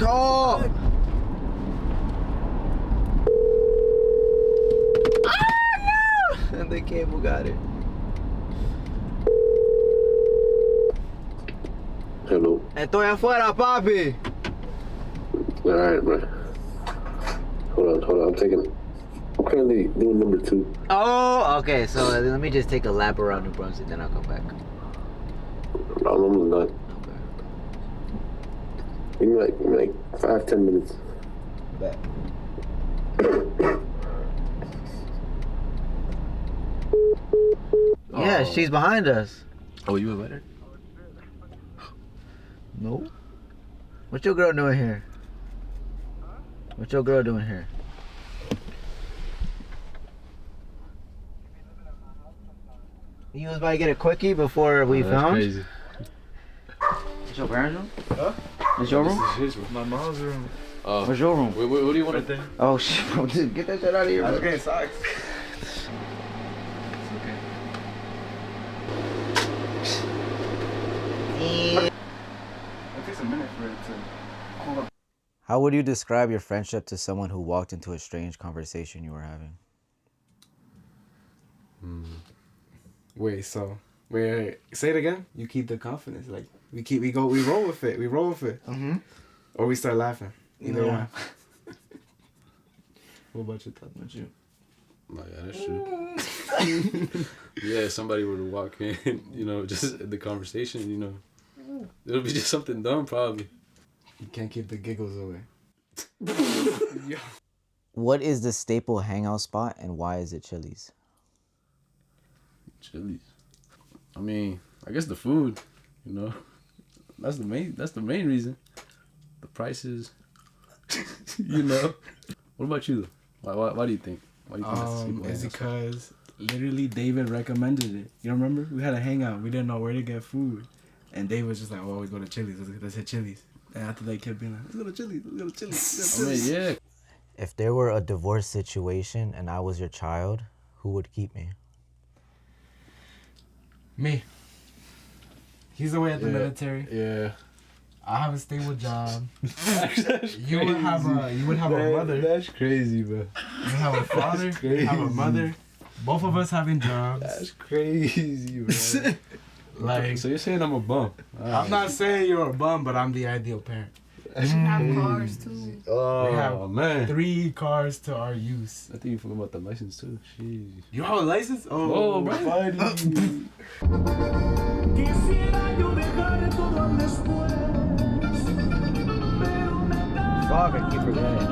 ¡No! ¡Ah, no! ¿De qué Bugatti? Hello. Estoy afuera, papi. All right, bro. Hold on. I'm currently doing number 2. Oh, okay. So let me just take a lap around New Brunswick, then I'll come back. I'm almost done. Okay. Give me like 5-10 minutes. Bet. Yeah, she's behind us. Oh, you invited? No. What your girl doing here? What your girl doing here? You was about to get a quickie before we found? Crazy. It's your parents' room? Huh? It's your room? This is his room. My mom's room. Where's your room? What do you want? Right there. Oh shit, bro, dude, get that shit out of here, I was bro. getting socks. It's okay. It takes a minute for it to cool up. How would you describe your friendship to someone who walked into a strange conversation you were having? Wait, say it again. You keep the confidence. Like we roll with it. Mm-hmm. Or we start laughing. Either one. What about your thoughts? What you? Oh, yeah, that's true. Yeah, if somebody were to walk in, you know, just the conversation, you know, it'll be just something dumb, probably. You can't keep the giggles away. Yo. What is the staple hangout spot and why is it Chili's? Chili's. I mean, I guess the food, you know, that's the main reason. The prices, you know. What about you though? Why do you think? Why do you think that's the staple It's hangout spot? because literally David recommended it. You remember? We had a hangout. We didn't know where to get food, and David was just like, "Oh, we go to Chili's. Let's hit Chili's." And after they kept being like, "Let's go to Chili's. Let's go to Chili's." I mean, yeah. If there were a divorce situation and I was your child, who would keep me? Me. He's away at the Yeah. military. Yeah. I have a stable job. You would have a mother. That's crazy, bro. You have a father. You have a mother. Both of us having jobs. That's crazy, bro. Like, So you're saying I'm a bum? I'm not saying you're a bum, but I'm the ideal parent. We have cars too. Oh We have man. 3 cars to our use. I think you forgot about the license too. Jeez. You have a license? Oh, bro. buddy. Fuck, I keep forgetting.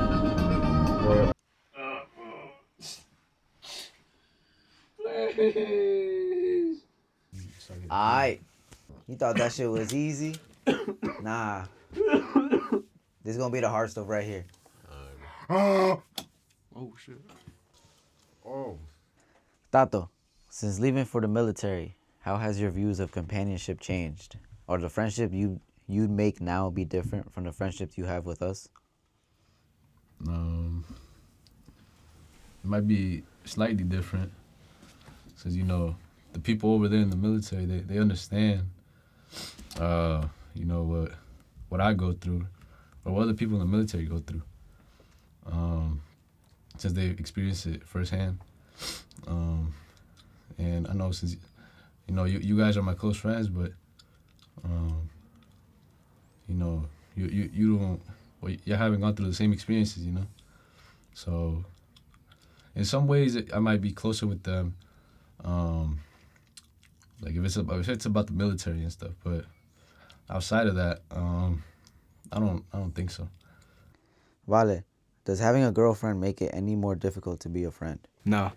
Alright. You thought that shit was easy? Nah. This is gonna be the hard stuff right here. Oh, shit. Oh. Tato, since leaving for the military, how has your views of companionship changed? Or the friendship you'd make now be different from the friendships you have with us? It might be slightly different, because you know the people over there in the military, they understand, you know what I go through, or what other people in the military go through, since they experience it firsthand, and I know since you know you guys are my close friends, but you know you don't. Well, you haven't gone through the same experiences, you know? So, in some ways, I might be closer with them, like if it's about the military and stuff, but outside of that, I don't think so. Vale, does having a girlfriend make it any more difficult to be a friend? No.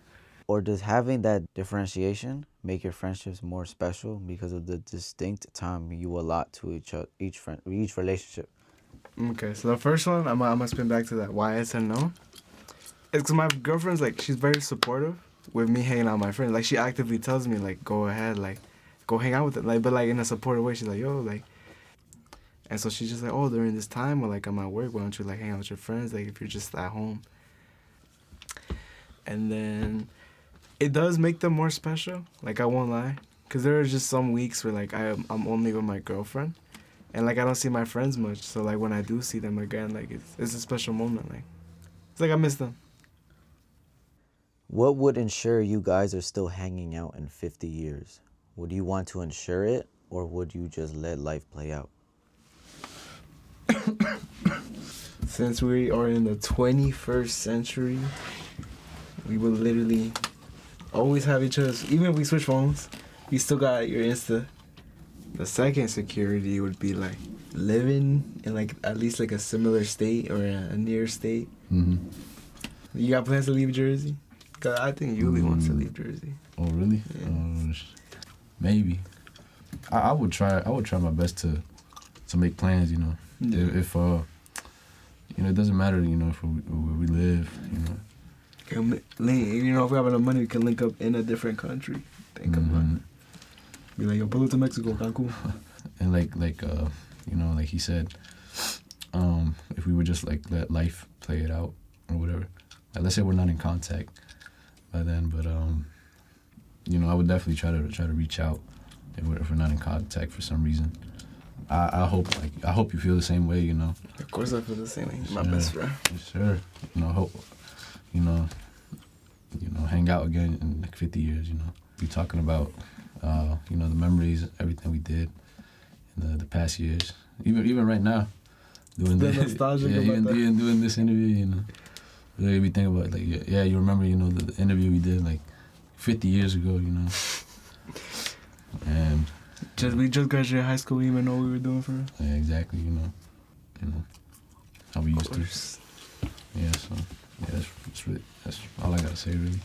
Or does having that differentiation make your friendships more special because of the distinct time you allot to each relationship? Okay, so the first one, I'm gonna spin back to that. Why I said no? It's because my girlfriend's like, she's very supportive with me hanging out with my friends. Like, she actively tells me, like, go ahead, like, go hang out with them. Like, but like in a supportive way, she's like, yo, like, and so she's just like, oh, during this time, or like I'm at work, why don't you like hang out with your friends? Like, if you're just at home. And then it does make them more special. Like, I won't lie, because there are just some weeks where like I'm only with my girlfriend. And like I don't see my friends much, so like when I do see them again, like it's a special moment. Like it's like I miss them. What would ensure you guys are still hanging out in 50 years? Would you want to ensure it, or would you just let life play out? Since we are in the 21st century, we will literally always have each other. Even if we switch phones, you still got your Insta. The second security would be like living in like at least like a similar state or a near state. Mm-hmm. You got plans to leave Jersey? Cause I think Yuli wants to leave Jersey. Oh really? Yeah. Maybe. I would try. I would try my best to make plans. You know, Yeah. if you know, it doesn't matter. You know, if where we live. You know. You know, if we have enough money, we can link up in a different country. Think about it. Be like, yo, pull it to Mexico, Cancun. And like you know, like he said, if we would just like let life play it out or whatever. Like, let's say we're not in contact by then, but you know, I would definitely try to reach out if we're not in contact for some reason. I hope you feel the same way, you know. Of course, I feel the same. He's my Sure. best friend. Sure. You know, hope you know, hang out again in like 50 years. You know, be talking about you know, the memories, everything we did in the past years. Even right now, doing The this, nostalgic yeah, about even that. doing this interview, you know. Really, we think about like, yeah, you remember, you know, the interview we did like 50 years ago, you know. And We just graduated high school. We didn't even know what we were doing for real. yeah, exactly, you know how we used to. Yeah, so yeah, that's all I gotta say really.